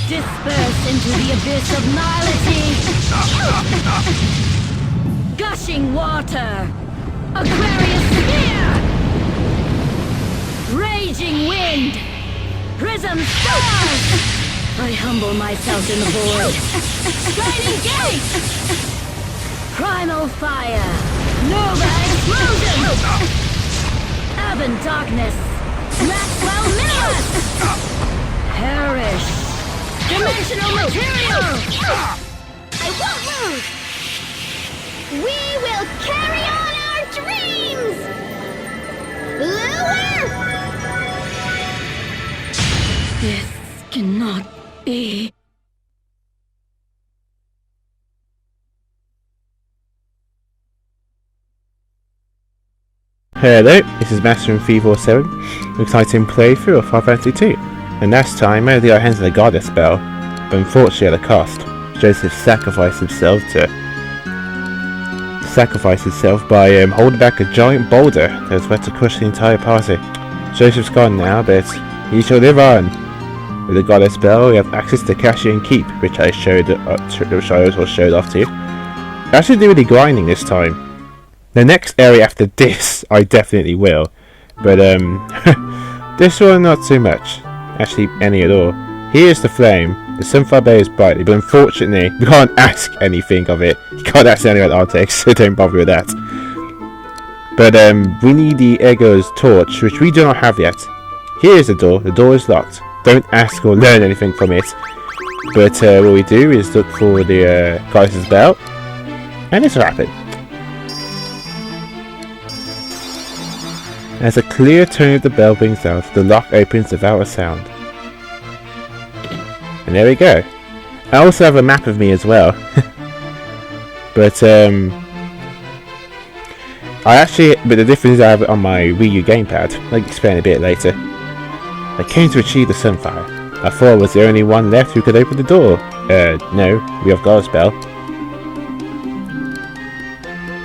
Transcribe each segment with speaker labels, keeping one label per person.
Speaker 1: Disperse into the abyss of nihility! Gushing water! Aquarius sphere! Raging wind! Prism stars! I humble myself in the void! Shining gate! Primal fire! Nova explosion! Urban darkness! Maxwell minimus! Perish! Dimensional material!
Speaker 2: I won't move! We will carry on our dreams! Lure!
Speaker 1: This cannot be.
Speaker 3: Hello, this is Master in 347, an exciting playthrough of Final Fantasy 2. And last time I had our hands on the goddess spell, but unfortunately at a cost. Joseph sacrificed himself by holding back a giant boulder that was about to crush the entire party. Joseph's gone now, but he shall live on. With the goddess spell, we have access to Kashuen Keep, which I also showed off to you. I actually do the grinding this time. The next area after this, I definitely will, but this one not too much. Actually, any at all. Here's the flame. The sunflower bay is brightly, but unfortunately, we can't ask anything of it. You can't ask anything about Artex, so don't bother with that. But we need the Ego's torch, which we do not have yet. Here's the door. The door is locked. Don't ask or learn anything from it. But what we do is look for the goddess's bell, and this will happen. As a clear tone of the bell rings out, the lock opens without a sound. And there we go. I also have a map of me as well. But the difference is I have it on my Wii U gamepad. I'll explain a bit later. I came to achieve the sunfire. I thought I was the only one left who could open the door. No, we have got a spell.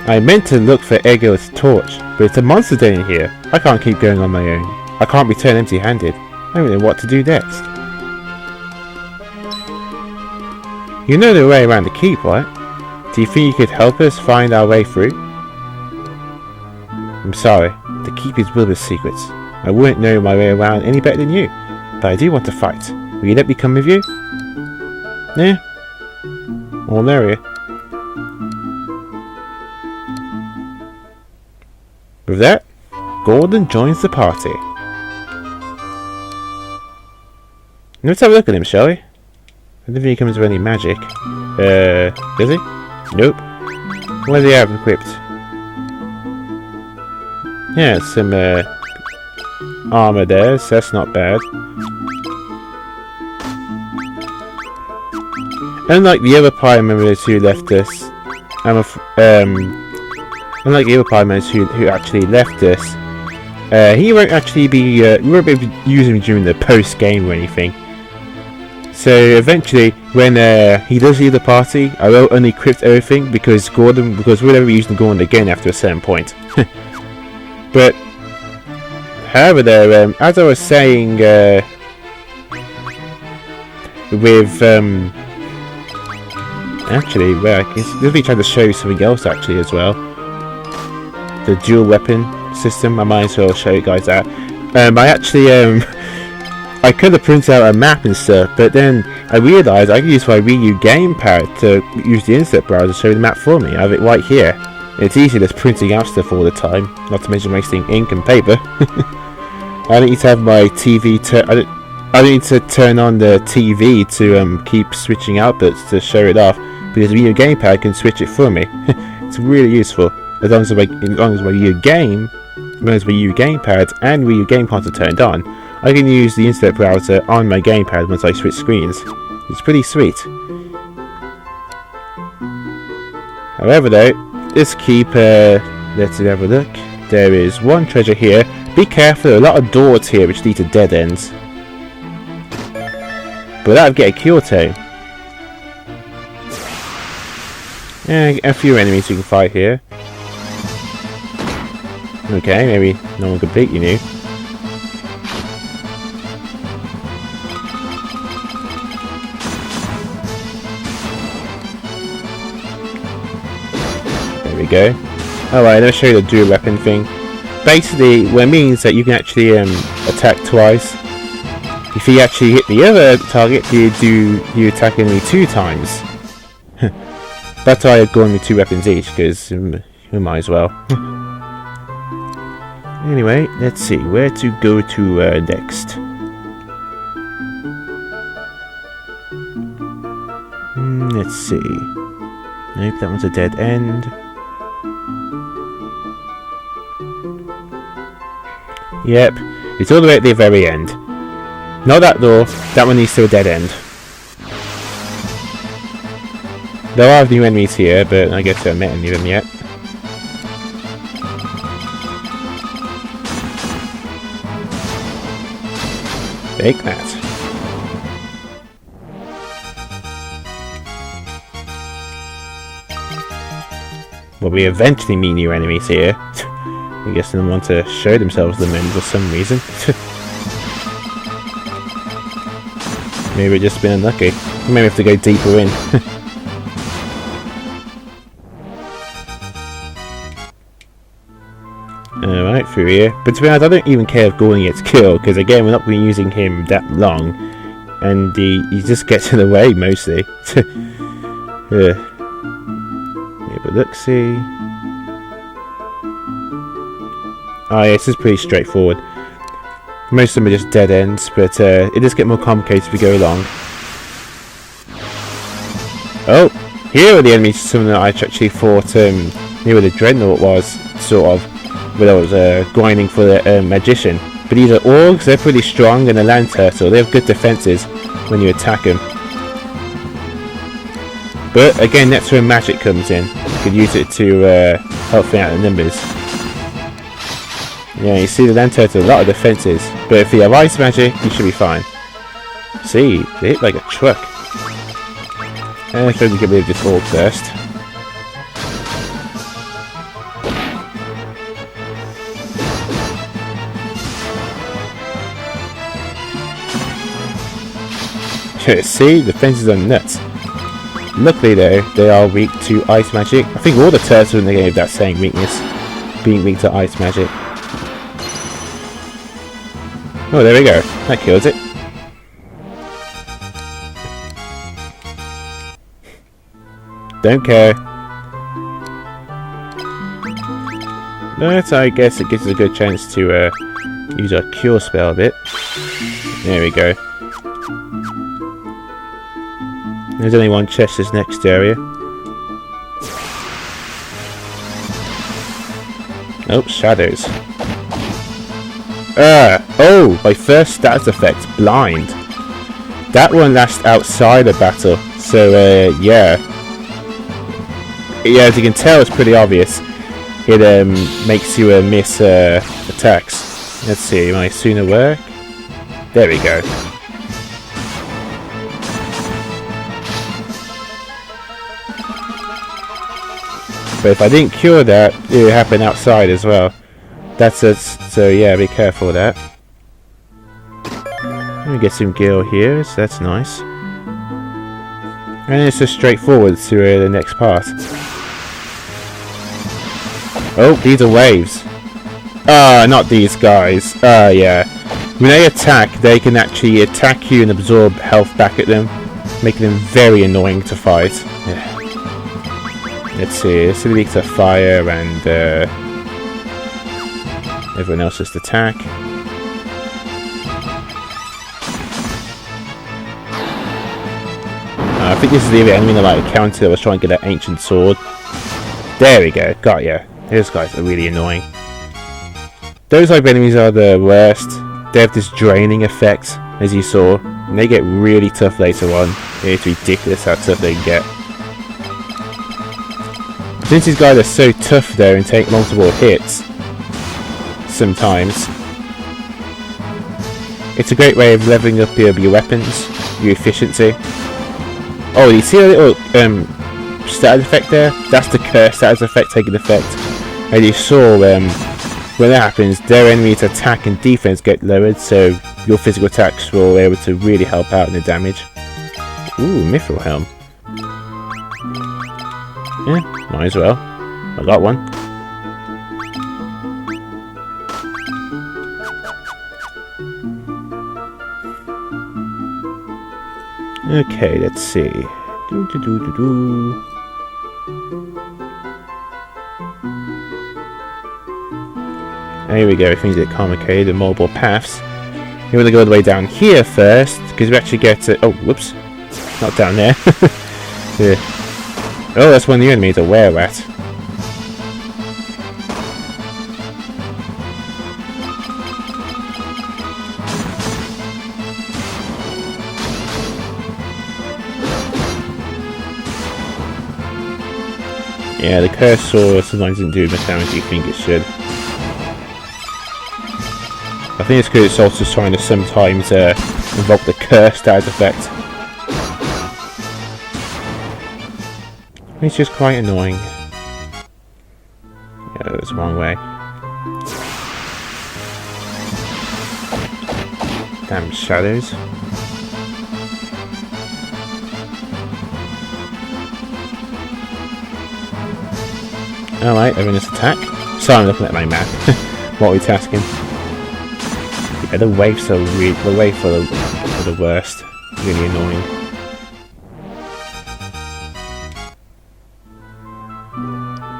Speaker 3: I meant to look for Ego's torch, but it's a monster den in here. I can't keep going on my own. I can't return empty-handed. I don't know what to do next. You know the way around the keep, right? Do you think you could help us find our way through? I'm sorry, the keep is Wilbur's secrets. I wouldn't know my way around any better than you, but I do want to fight. Will you let me come with you? Yeah. I'll marry you. With that, Gorden joins the party. Let's have a look at him, shall we? I don't think he comes with any magic. Does he? Nope. What does he have equipped? Yeah, some armour there, so that's not bad. Unlike the other party members who left us, unlike the other party members who actually left us, he won't actually be, we won't be able to use him during the post-game or anything. So eventually, when he does leave the party, I will unequip everything because we'll never be using Gorden again after a certain point. But, however though, as I was saying, actually, well, I guess this will be trying to show you something else actually as well. The dual weapon system, I might as well show you guys that. I actually, I could have printed out a map and stuff, but then I realised I could use my Wii U gamepad to use the insert browser to show the map for me. I have it right here. It's easy just printing out stuff all the time, not to mention wasting ink and paper. I don't need to have my TV I don't need to turn on the TV to keep switching outputs to show it off, because the Wii U gamepad can switch it for me. It's really useful. As long as my Wii U gamepad and Wii U game console turned on, I can use the insert browser on my gamepad once I switch screens. It's pretty sweet. However though, this keep, let's have a look. There is one treasure here. Be careful, there are a lot of doors here which lead to dead ends. But that'll get a Kyoto. Yeah, a few enemies we can fight here. Okay, maybe no one completely new. go. Alright, let me show you the dual weapon thing. Basically, what it means that you can actually attack twice. If you actually hit the other target, you attack only 2 times. That's why I've gone with 2 weapons each, because we might as well. Anyway, let's see where to go to next. Let's see. Nope, that one's a dead end. Yep, it's all the way at the very end. Not that door, that one leads to a dead end. There are new enemies here, but I guess I haven't met any of them yet. Take that. Well, we eventually meet new enemies here. I guess they want to show themselves the men for some reason. Maybe we've just been unlucky. Maybe we have to go deeper in. Alright, through here. But to be honest, I don't even care if Gorden gets killed, because again, we're not going to be using him that long. And he just gets in the way, mostly. Yeah, but look, see. Oh yeah, this is pretty straightforward. Most of them are just dead ends, but it does get more complicated as we go along. Oh, here are the enemies, some that I actually fought near where the Dreadnought was, sort of, where I was grinding for the magician. But these are orcs, they're pretty strong, and the land turtle, they have good defenses when you attack them. But again, that's where magic comes in. You could use it to help out the numbers. Yeah, you see the land turtle, a lot of defenses. But if you have ice magic, you should be fine. See, they hit like a truck. And I suppose we can leave this orc first. See, the fences are nuts. Luckily though, they are weak to ice magic. I think all the turtles in the game have that same weakness, being weak to ice magic. Oh, there we go. That kills it. Don't care. But I guess it gives us a good chance to use our cure spell a bit. There we go. There's only one chest this next area. Oh, shadows. Oh, my first stats effect, blind. That one lasts outside of battle, so yeah. Yeah, as you can tell, it's pretty obvious. It makes you miss attacks. Let's see, my sooner work? There we go. But if I didn't cure that, it would happen outside as well. That's it. So yeah, be careful of that. Let me get some gil here, so that's nice. And it's just straightforward to the next part. Oh, these are waves. Ah, not these guys. Ah, yeah. When they attack, they can actually attack you and absorb health back at them, making them very annoying to fight. Yeah. Let's see, this is weak to fire and everyone else just attack. I think this is the enemy that like counter. I was trying to get that ancient sword. There we go, got ya. Those guys are really annoying. Those type enemies are the worst. They have this draining effect, as you saw, and they get really tough later on. It's ridiculous how tough they can get. Since these guys are so tough though and take multiple hits, sometimes, it's a great way of leveling up your weapons, your efficiency. Oh, you see a little status effect there? That's the curse status effect taking effect. And you saw when that happens, their enemy's attack and defense get lowered, so your physical attacks will be able to really help out in the damage. Ooh, mithril helm. Yeah, might as well. I got one. Okay, let's see. There we go, if we need to communicate the mobile paths. We're going to go all the way down here first, because we actually get to... Oh, whoops. Not down there. Yeah. Oh, that's one of the enemies, a wererat. Yeah, the cursor sometimes doesn't do the damage you think it should. I think it's because it's also trying to sometimes invoke the curse that has effect. It's just quite annoying. Yeah, that was the wrong way. Damn shadows. Alright, everyone's attack. Sorry, I'm looking at my map. Multitasking. Yeah, the waves are really, the wave for the worst. Really annoying.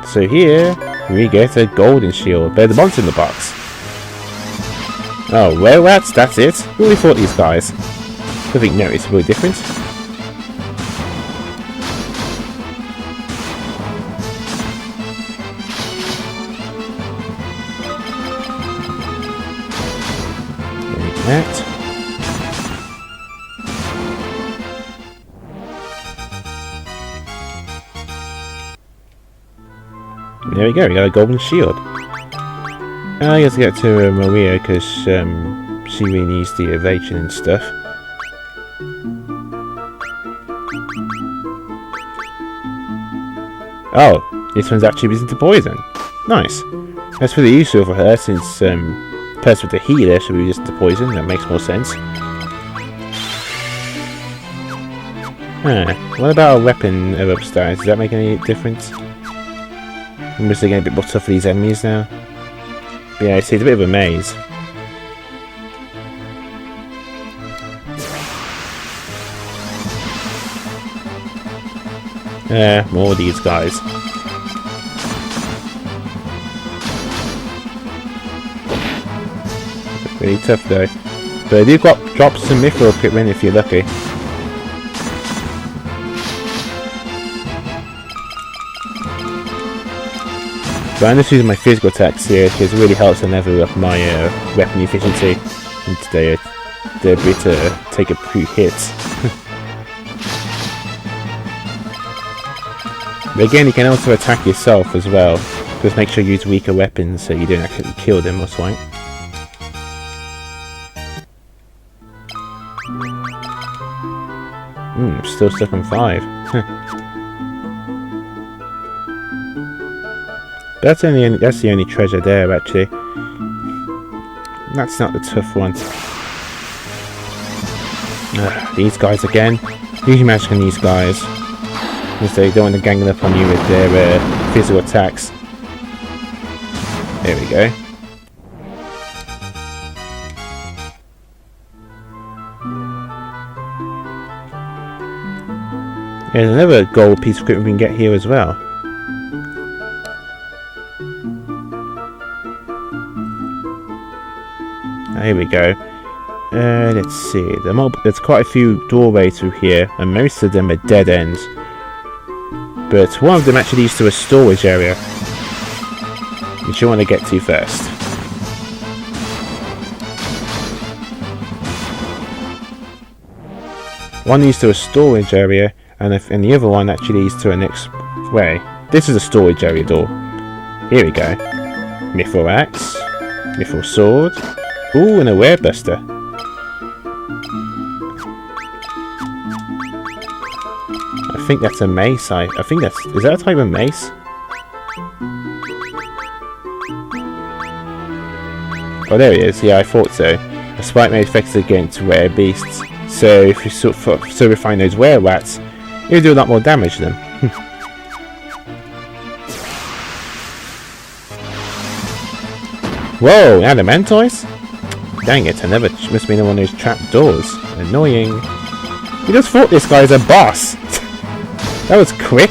Speaker 3: So here we get a golden shield. They're the monster in the box. Oh, wererats, that's it? Who really thought these guys? Nothing noticeably different. That. There we go, we got a golden shield. I guess to get to Maria because she really needs the evasion and stuff. Oh, this one's actually resistant to poison. Nice. That's really useful for her since person with the healer should be resistant to poison. That makes more sense. What about a weapon upstairs? Does that make any difference? I'm just getting a bit more tough for these enemies now. But yeah, see, it's a bit of a maze. More of these guys. Really tough though. But I do drop some mithril equipment if you're lucky. So I'm just using my physical attacks here because it really helps to level up my weapon efficiency and the ability to take a few hits. But again, you can also attack yourself as well. Just make sure you use weaker weapons so you don't actually kill them or something. Still stuck on 5. That's the only treasure there, actually. That's not the tough one. These guys again. Usually magic on these guys. Because they don't want to gang up on you with their physical attacks. There we go. There's another gold piece of equipment we can get here as well. Here we go. Let's see. There's quite a few doorways through here, and most of them are dead ends. But one of them actually leads to a storage area, which you want to get to first. One leads to a storage area, and the other one actually leads to a next way. This is a storage area door. Here we go. Mithril axe, mithril sword. Ooh, and a werebuster. I think that's a mace. I think that's... Is that a type of mace? Oh, there it is. Yeah, I thought so. A spike may affect against rare beasts. So if you so refine those wererats, you'll do a lot more damage to them. Whoa, adamantoise? Dang it, I never must be in one of those trap doors. Annoying. You just thought this guy's a boss. That was quick.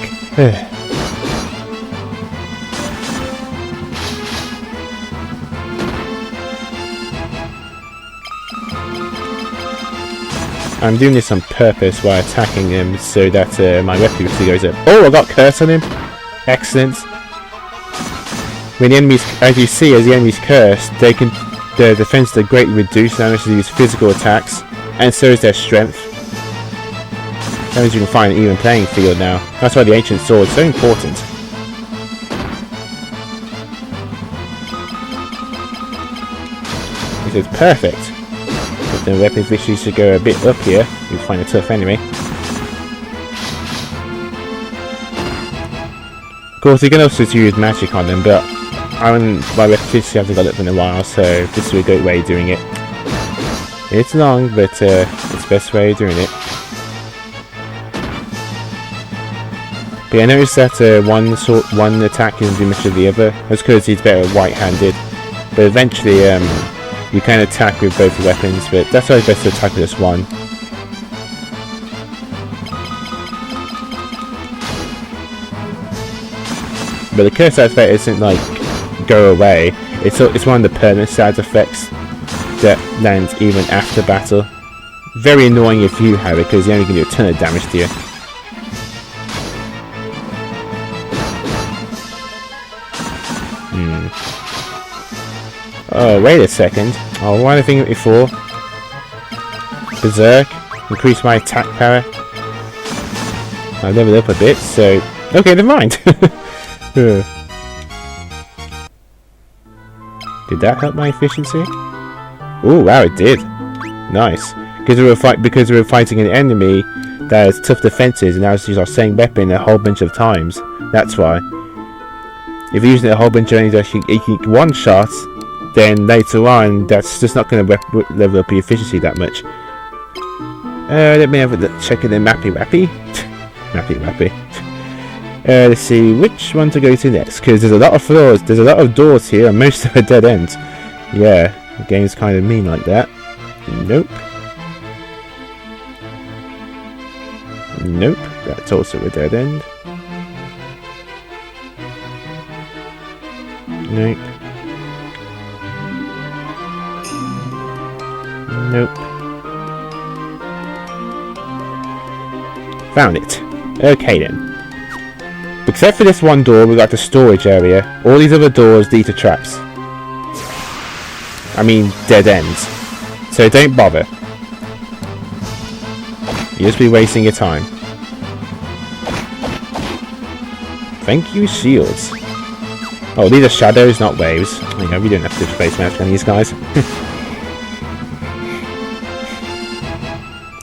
Speaker 3: I'm doing this on purpose while attacking him so that my weapon goes up. Oh, I got curse on him. Excellent. When the enemies, as you see, as the enemies curse, their defense is greatly reduced unless they use physical attacks, and so is their strength. That means you can find an even playing field now. That's why the ancient sword is so important. This is perfect. If the weapons wishes to go a bit up here, you'll find a tough enemy. Of course, you can also use magic on them, but my electricity hasn't got up in a while, so this is a great way of doing it. It's long, but it's the best way of doing it. But yeah, I noticed that one attack isn't do much of the other. That's because he's better white-handed. But eventually, you can attack with both weapons, but that's why it's best to attack with just one. But the curse side effect isn't like go away. It's one of the permanent side effects that lands even after battle. Very annoying if you have it, because you only can do a ton of damage to you. Oh, wait a second. Oh, why did I think of it before? Berserk. Increase my attack power. I've leveled up a bit, so... Okay, never mind. Did that help my efficiency? Oh, wow, it did. Nice. Because we were fighting an enemy that has tough defenses and now it's used our same weapon a whole bunch of times. That's why. If you're using a whole bunch of enemies that you can one-shot, then later on, that's just not going to level up your efficiency that much. Let me have a check in the mappy wappy. Mappy wappy. Let's see which one to go to next, because there's a lot of floors, there's a lot of doors here, and most of them are dead ends. Yeah, the game's kind of mean like that. Nope. Nope, that's also a dead end. Nope. Nope. Found it. Okay then. Except for this one door, we got the storage area. All these other doors lead to traps. I mean, dead ends. So don't bother. You'll just be wasting your time. Thank you, shields. Oh, these are shadows, not waves. You know, we don't have to face match on these guys.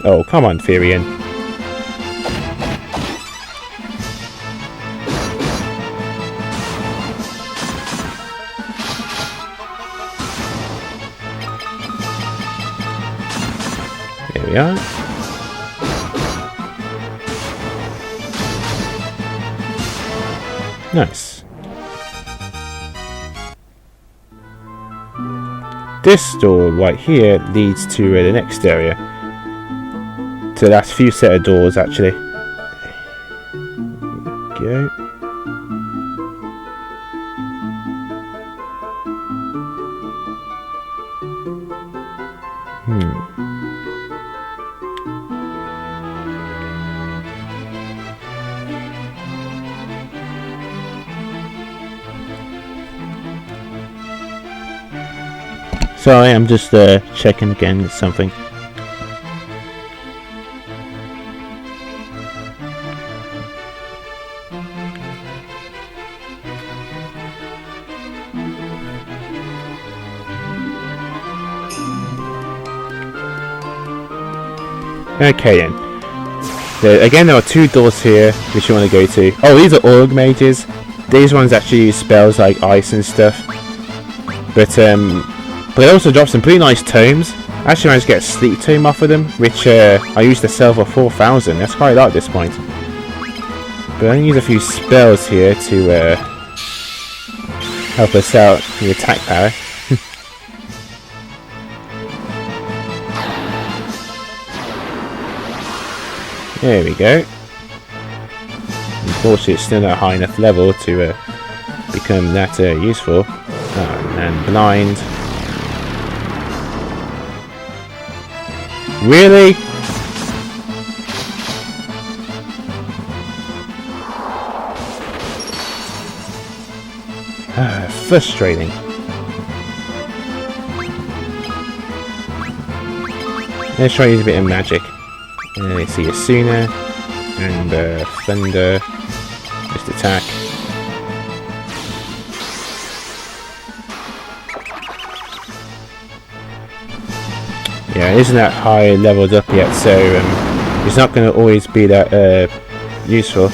Speaker 3: Oh, come on, Firion. There we are. Nice. This door right here leads to the next area. To the last few set of doors, actually. There we go. Sorry, I'm just checking again something. Okay then. Again, there are two doors here which you want to go to. Oh, these are org mages. These ones actually use spells like ice and stuff. But they also drop some pretty nice tomes. I actually managed to get a sleep tome off of them, which I used to sell for 4,000. That's quite a lot at this point. But I can use a few spells here to help us out with the attack power. There we go. Unfortunately, it's still not high enough level to become that useful. And blind. Really? Frustrating. Let's try to use a bit of magic. Let's see, Asuna and Thunder. Just attack. Yeah, it isn't that high leveled up yet, so it's not going to always be that useful.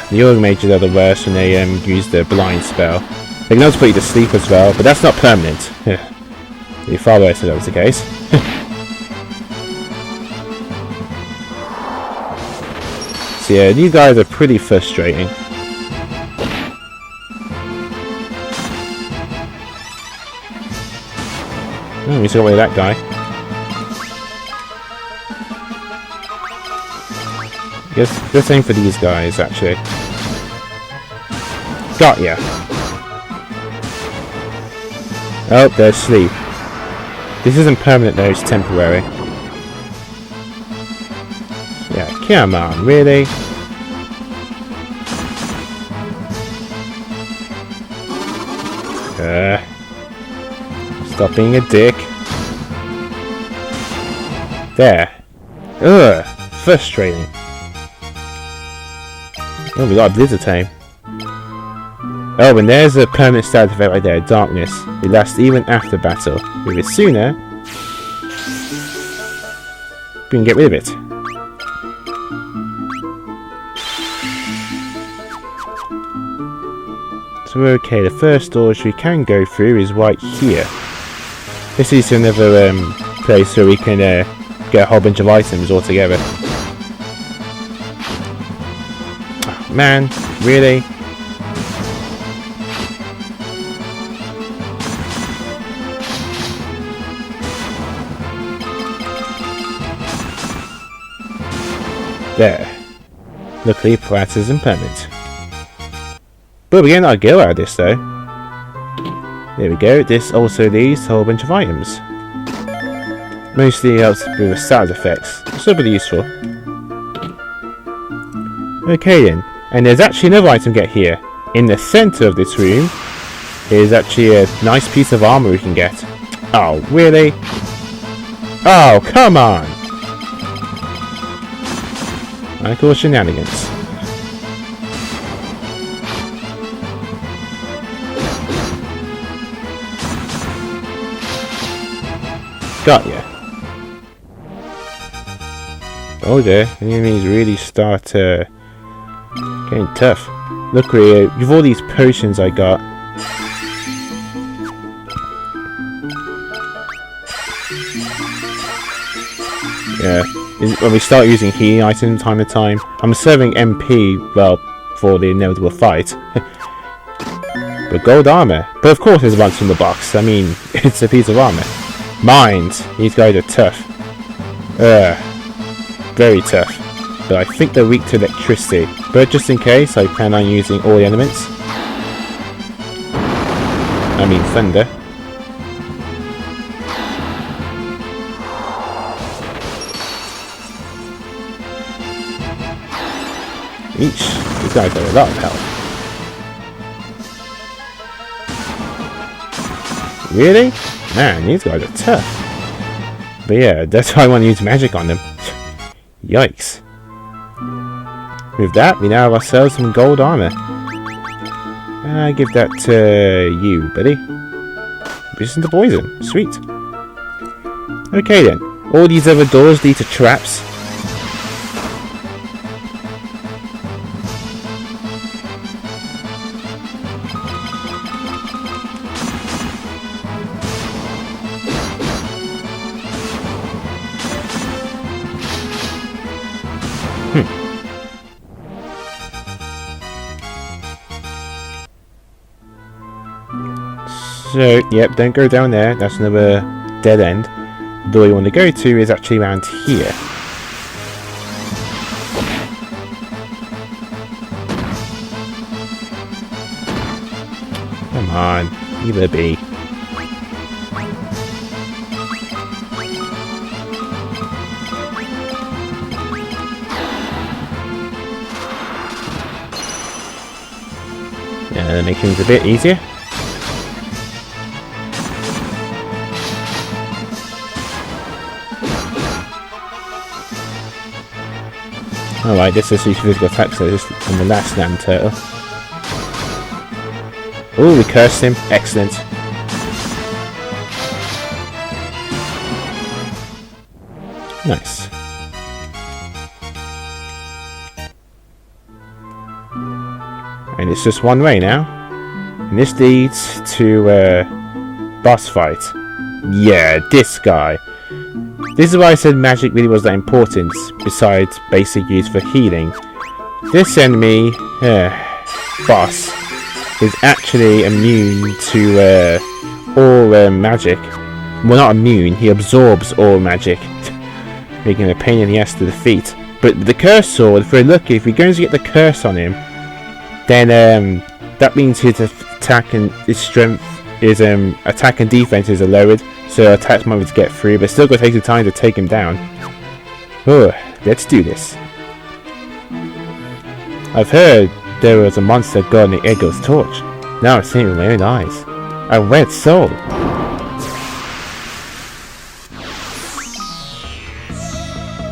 Speaker 3: The org mages are the worst when they use the blind spell. They can also put you to sleep as well, but that's not permanent. It'd be far worse if that was the case. So yeah, these guys are pretty frustrating. Oh, we got away with that guy. Good thing for these guys, actually. Got ya. Oh, there's sleep. This isn't permanent though, it's temporary. Yeah, come on, really? Stop being a dick. There. Ugh, frustrating. Oh, we got a blizzard tame. Oh, and there's a permanent status effect right there, darkness. It lasts even after battle. With it sooner, we can get rid of it. So okay, the first doors we can go through is right here. This is another place where we can get a whole bunch of items all together. Oh, man, really? There. Luckily, Prat is impermanent. But we're getting our gil out of this though. There we go. This also leads to a whole bunch of items. Mostly helps with the status effects. Still pretty useful. Okay then. And there's actually another item to get here. In the centre of this room is actually a nice piece of armour we can get. Oh, really? Oh, come on! I call shenanigans. Got ya. Oh dear, the enemies really start getting tough. Look, with all these potions I got. Yeah, when we start using healing items time to time, I'm serving MP, well, for the inevitable fight. But gold armour. But of course there's once in the box, I mean, it's a piece of armour. Mines, these guys are tough. Very tough. But I think they're weak to electricity. But just in case, I plan on using all the elements. I mean thunder. Eesh, these guys have a lot of health. Really? Man, these guys are tough. But yeah, that's why I want to use magic on them. Yikes. With that, we now have ourselves some gold armour. I give that to you, buddy. Resistant to poison. Sweet. Okay then. All these other doors lead to traps. So, yep, don't go down there. That's another dead end. The door you want to go to is actually around here. Come on, leave it be. Yeah, that makes things a bit easier. Alright, this is the physical attack, so this is from the last land turtle. Oh, we cursed him. Excellent. Nice. And it's just one way now. And this leads to boss fight. Yeah, this guy. This is why I said magic really was that important, besides basic use for healing. This enemy, boss, is actually immune to all magic. Well, not immune, he absorbs all magic, making him a pain in the ass to defeat. But the curse sword, if we're lucky, if we're going to get the curse on him, then that means his attack and his strength, his attack and defenses are lowered, so attacks might be able to get through, but still going to take some time to take him down. Oh, let's do this. I've heard there was a monster guarding the Eagle's torch. Now I've seen it with my own eyes. A red soul.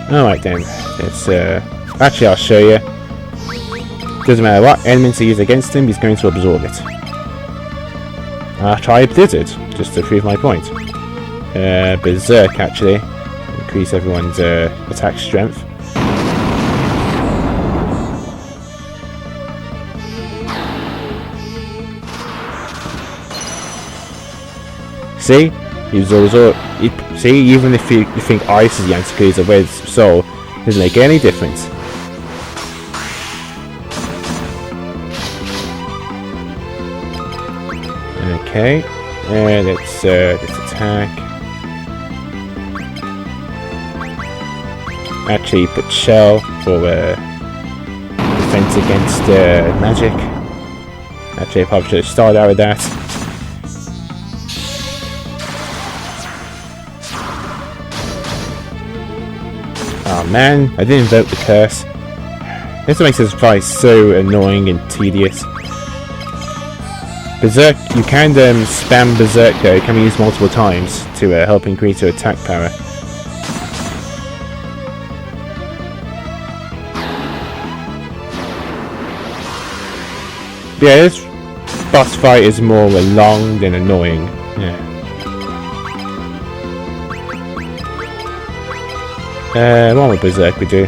Speaker 3: Alright then, let's actually I'll show you. Doesn't matter what elements I use against him, he's going to absorb it. I'll try Blizzard, just to prove my point. Berserk actually. Increase everyone's attack strength. See? He absorbs all. See, even if you think ice is the answer because he's a red soul, doesn't make any difference. Okay, let's attack. Actually, put shell for defense against magic. Actually, I probably should have started out with that. Oh man, I didn't invoke the curse. This makes this fight so annoying and tedious. Berserk, you can spam Berserk though, it can be used multiple times to help increase your attack power. Yeah, this boss fight is more long than annoying. Yeah. One with Berserk we do.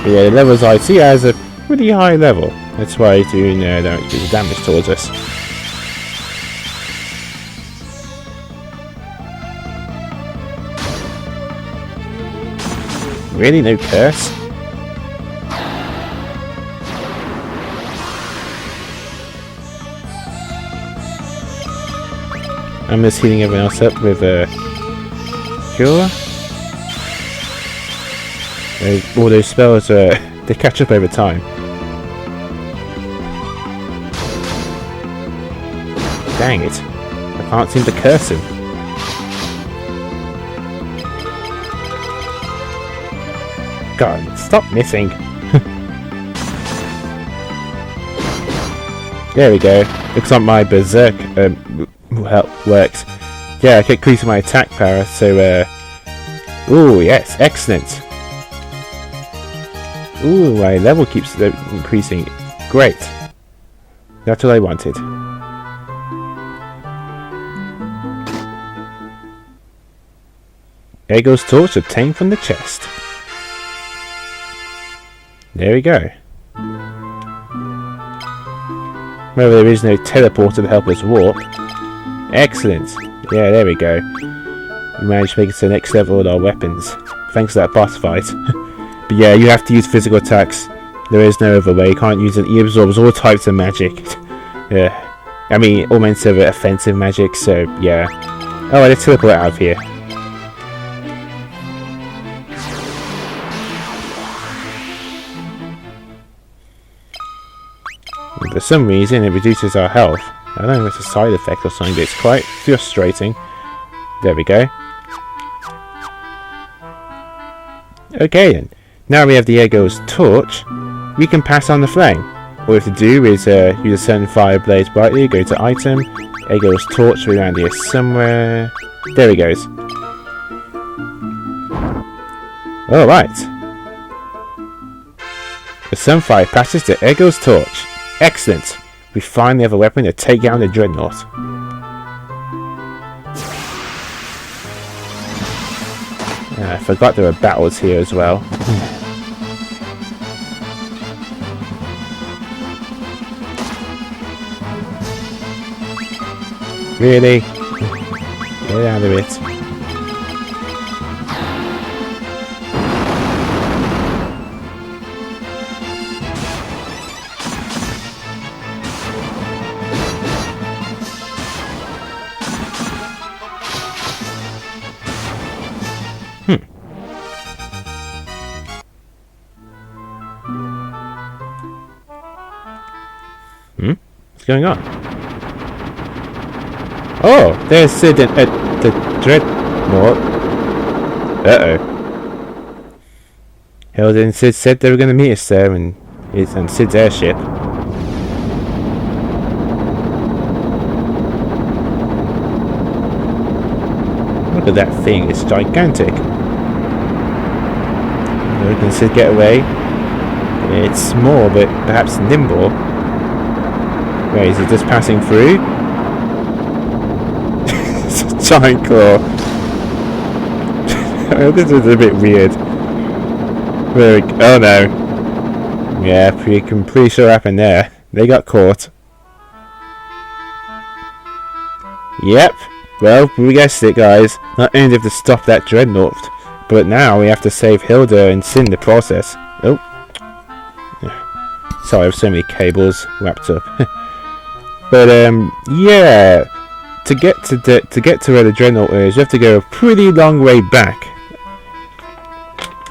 Speaker 3: But yeah, the levels I see has a pretty high level. That's why he's doing the damage towards us. Really, no curse? I'm just healing everyone else up with a cure. All those spells they catch up over time. Dang it! I can't seem to curse him. God, stop missing! There we go. Looks like my berserk works. Yeah, I kept increasing my attack power. So, ooh, yes, excellent. Ooh, my level keeps increasing. Great. That's what I wanted. Eagle's torch obtained from the chest. There we go. Remember, there is no teleporter to help us warp. Excellent. Yeah, there we go. We managed to make it to the next level with our weapons. Thanks to that boss fight. But yeah, you have to use physical attacks. There is no other way. You can't use it. He absorbs all types of magic. Yeah. I mean, all meant of offensive magic, so yeah. Oh, let's teleport out of here. And for some reason, it reduces our health. I don't know if it's a side effect or something, but it's quite frustrating. There we go. Okay then. Now we have the Ego's torch. We can pass on the flame. All we have to do is use a certain fire blaze brightly, go to item, Ego's torch will be around here somewhere. There he goes. Alright. The sunfire passes to Ego's torch. Excellent. We finally have a weapon to take down the dreadnought. I forgot there were battles here as well. Really? Get out of it. What's going on? Oh, there's Sid at the dreadnought. Uh-oh. Hilda and Sid said they were going to meet us there, and it's on Sid's airship. Look at that thing, it's gigantic. Can Sid get away? It's small, but perhaps nimble. Wait, is it just passing through? It's a giant claw. This is a bit weird. Oh no. Yeah, pretty sure what happened there. They got caught. Yep. Well, we guessed it, guys. Not only did we have to stop that dreadnought, but now we have to save Hilda and Sin in the process. Oh. Sorry, I have so many cables wrapped up. But yeah, to get to where the dreadnought is, you have to go a pretty long way back.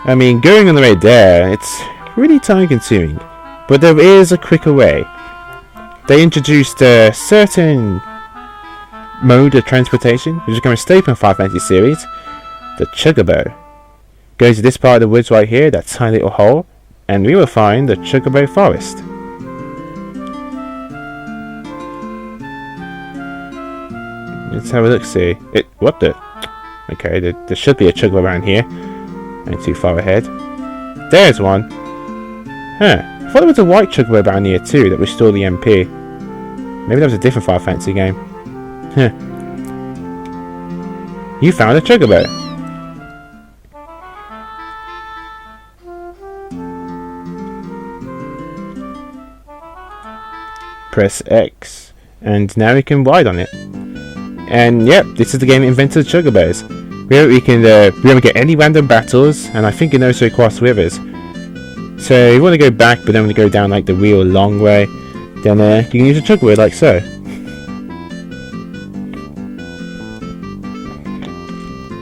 Speaker 3: I mean, going on the way there, it's pretty time consuming, but there is a quicker way. They introduced a certain mode of transportation, which is become a staple in Final Fantasy series, the Chocobo. Go to this part of the woods right here, that tiny little hole, and we will find the Chocobo Forest. Let's have a look, see. What the? Okay, there should be a Chocobo around here. Ain't too far ahead. There's one. Huh. I thought there was a white Chocobo around here too that restored the MP. Maybe that was a different Final Fantasy game. Huh. You found a Chocobo. Press X. And now we can ride on it. And yep, this is the game that invented chocobos. We don't get any random battles, and I think it knows to cross rivers. So you want to go back, but then when you go down like the real long way, then you can use a chocobo like so.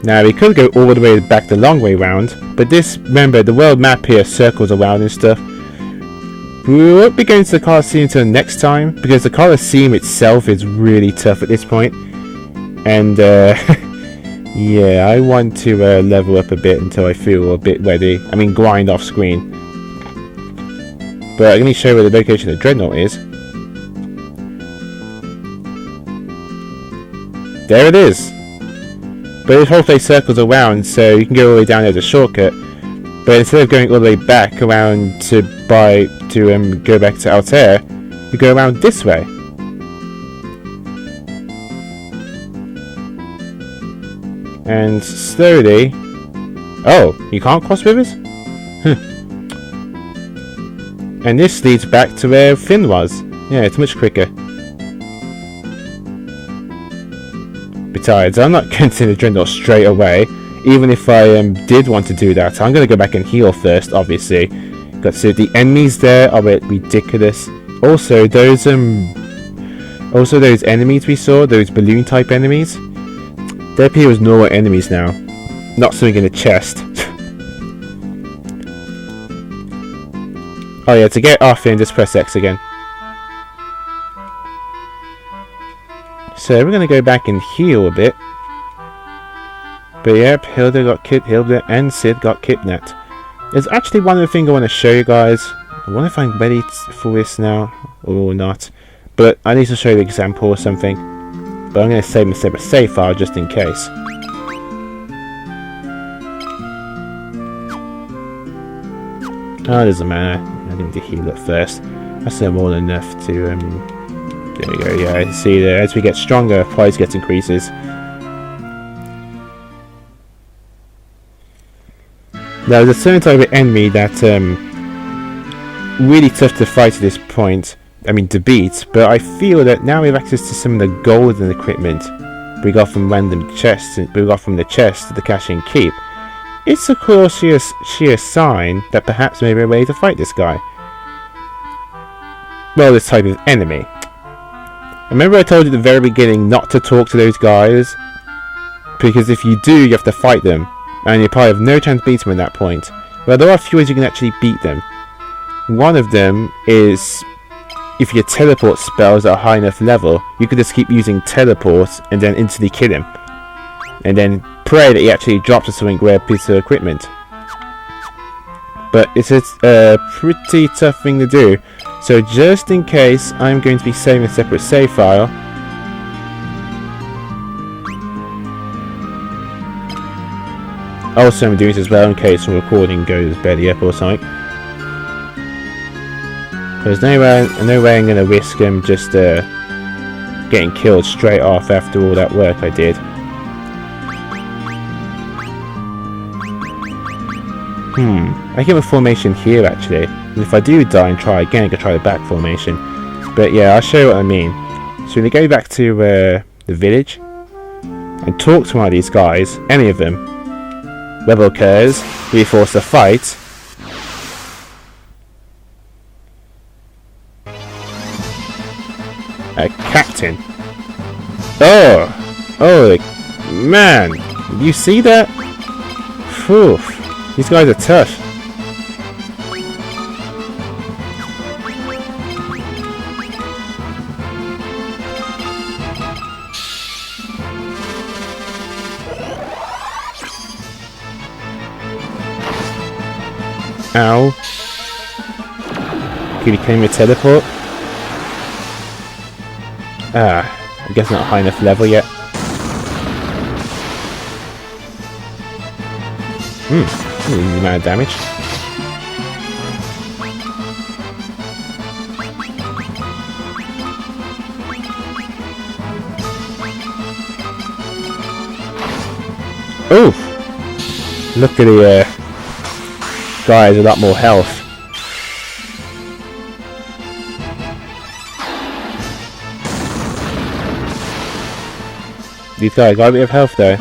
Speaker 3: Now we could go all the way back the long way round, but this, remember, the world map here circles around and stuff. We won't be going to the Colosseum until next time, because the Colosseum itself is really tough at this point. And yeah, I want to level up a bit until I feel a bit ready. I mean, grind off screen. But I'm going to show you where the location of the Dreadnought is. There it is. But this whole place circles around, so you can go all the way down there as a shortcut. But instead of going all the way back around to go back to Altair, you go around this way. And slowly... Oh, you can't cross rivers? And this leads back to where Finn was. Yeah, it's much quicker. Besides, I'm not going to the Dreadnought straight away. Even if I did want to do that, I'm going to go back and heal first, obviously. Because the enemies there are ridiculous. Also, those Also, those enemies we saw, those balloon type enemies, they appear as normal enemies now, not something in the chest. Oh yeah, to get off him, just press X again. So we're gonna go back and heal a bit. But yep, Hilda and Sid got kidnapped. There's actually one other thing I want to show you guys. I wonder if I'm ready for this now or not. But I need to show you an example or something. But I'm going to save my separate save file just in case. Oh, it doesn't matter. I need to heal it first. That's more than enough to there we go. Yeah, see there, as we get stronger, price gets increases. Now, there's a certain type of enemy that really tough to fight at this point. I mean, to beat. But I feel that now we have access to some of the golden equipment we got from random chests. We got from the chest to the kashuen keep. It's of course sheer sign that perhaps maybe a way to fight this guy. Well, this type of enemy. Remember I told you at the very beginning not to talk to those guys? Because if you do, you have to fight them. And you probably have no chance to beat them at that point. Well, there are a few ways you can actually beat them. One of them is, if your teleport spells at a high enough level, you could just keep using teleport and then instantly kill him. And then pray that he actually drops a something rare piece of equipment. But it's a pretty tough thing to do. So just in case, I'm going to be saving a separate save file. Also, I'm doing this as well in case the recording goes belly up or something. There's no way I'm going to risk him just getting killed straight off after all that work I did. I give a formation here actually. And if I do die and try again, I can try the back formation. But yeah, I'll show you what I mean. So we go back to the village and talk to one of these guys, any of them. Rebel occurs, we force a fight. A captain. Oh, man, you see that? Phew, these guys are tough. Ow. Can you claim your teleport? I guess not high enough level yet. Easy amount of damage. Oh! Look at the guy has a lot more health. These guys got a bit of health though.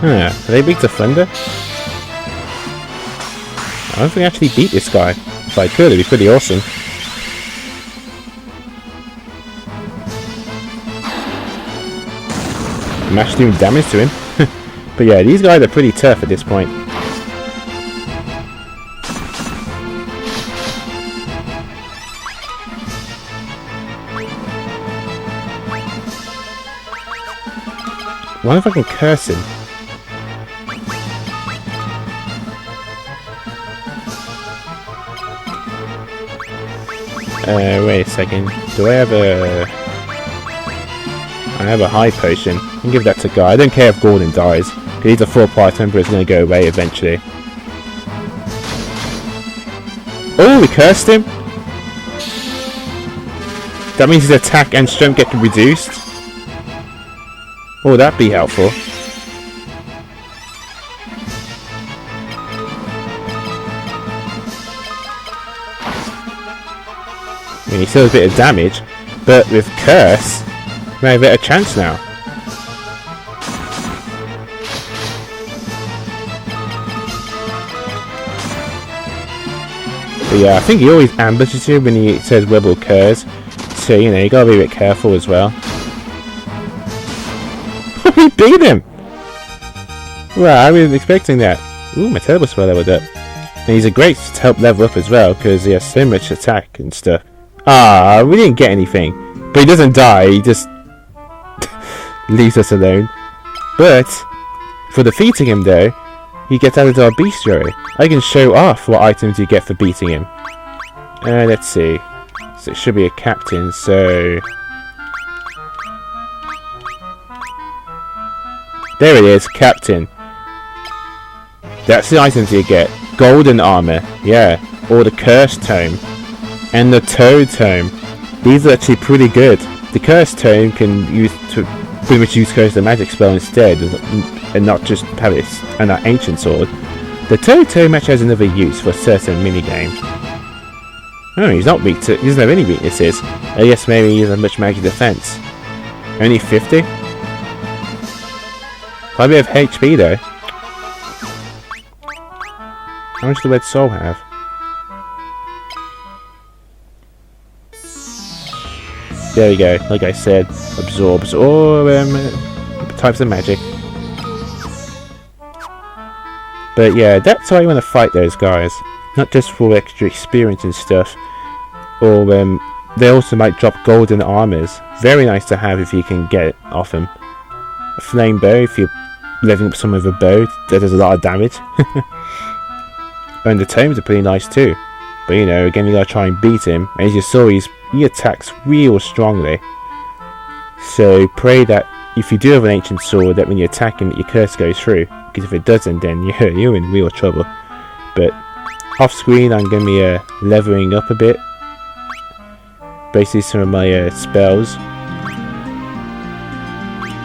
Speaker 3: Are they big to thunder? I don't think I actually beat this guy. If I could, it'd be pretty awesome. I'm actually doing damage to him. But yeah, these guys are pretty tough at this point. I wonder if I can curse him. Wait a second. Do I have a... I have a high potion. I can give that to Guy. I don't care if Gordon dies. He's a 4-part member, it's going to go away eventually. Oh, we cursed him! That means his attack and strength get reduced. Oh, that'd be helpful. I mean, he still has a bit of damage, but with curse, we have a better chance now. But yeah, I think he always ambushes you when he says rebel occurs. So, you know, you gotta be a bit careful as well. We beat him! Wow, I wasn't expecting that. Ooh, my terrible spell leveled up. And he's a great to help level up as well, because he has so much attack and stuff. Ah, we didn't get anything. But he doesn't die, he just leaves us alone. But, for defeating him though, he gets added to our bestiary. I can show off what items you get for beating him. Let's see. So it should be a captain, so... There it is, captain. That's the items you get. Golden armour, yeah. Or the cursed tome. And the toad tome. These are actually pretty good. The cursed tome can use to pretty much use curse the magic spell instead, and not just have it an ancient sword. The toad tome actually has another use for a certain minigame. Oh, he's not weak to. He doesn't have any weaknesses. I guess maybe he doesn't have much magic defense. Only 50? Quite a bit of HP though. How much does the red soul have? There we go. Like I said, absorbs all types of magic. But yeah, that's why you want to fight those guys. Not just for extra experience and stuff. Or they also might drop golden armors. Very nice to have if you can get it off them. A flame bow if you're leveling up someone with a bow that does a lot of damage. And the tomes are pretty nice too. But you know, again you gotta try and beat him. And as you saw, he attacks real strongly. So pray that if you do have an ancient sword, that when you attack him, that your curse goes through. Because if it doesn't, then you're in real trouble. But off screen, I'm going to be leveling up a bit. Basically, some of my spells.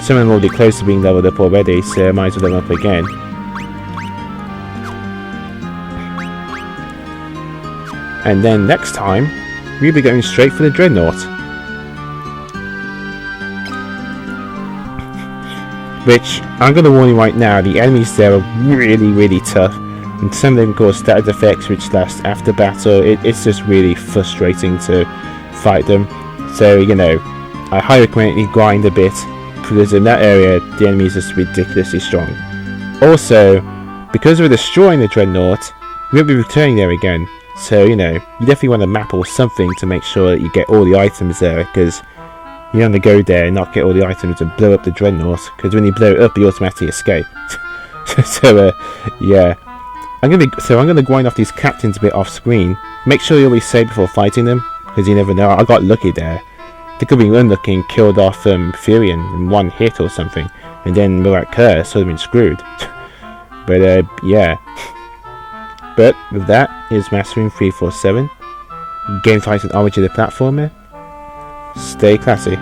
Speaker 3: Some of them are already close to being leveled up already, so I might as well level up again. And then next time, we'll be going straight for the Dreadnought. Which, I'm going to warn you right now, the enemies there are really tough. And some of them cause status effects which last after battle. It's just really frustrating to fight them. So, you know, I highly recommend you grind a bit. Because in that area, the enemy is just ridiculously strong. Also, because we're destroying the Dreadnought, we won't be returning there again. So, you know, you definitely want a map or something to make sure that you get all the items there, because you don't want to go there and not get all the items and blow up the Dreadnought, because when you blow it up, you automatically escape. So, yeah. I'm gonna grind off these captains a bit off screen. Make sure you always save before fighting them, because you never know. I got lucky there. They could be unlucky and killed off Furion in one hit or something, and then without curse, so I'd been screwed. But yeah. But with that is Mastering 347. Game fights and origin of the platformer. Stay classy.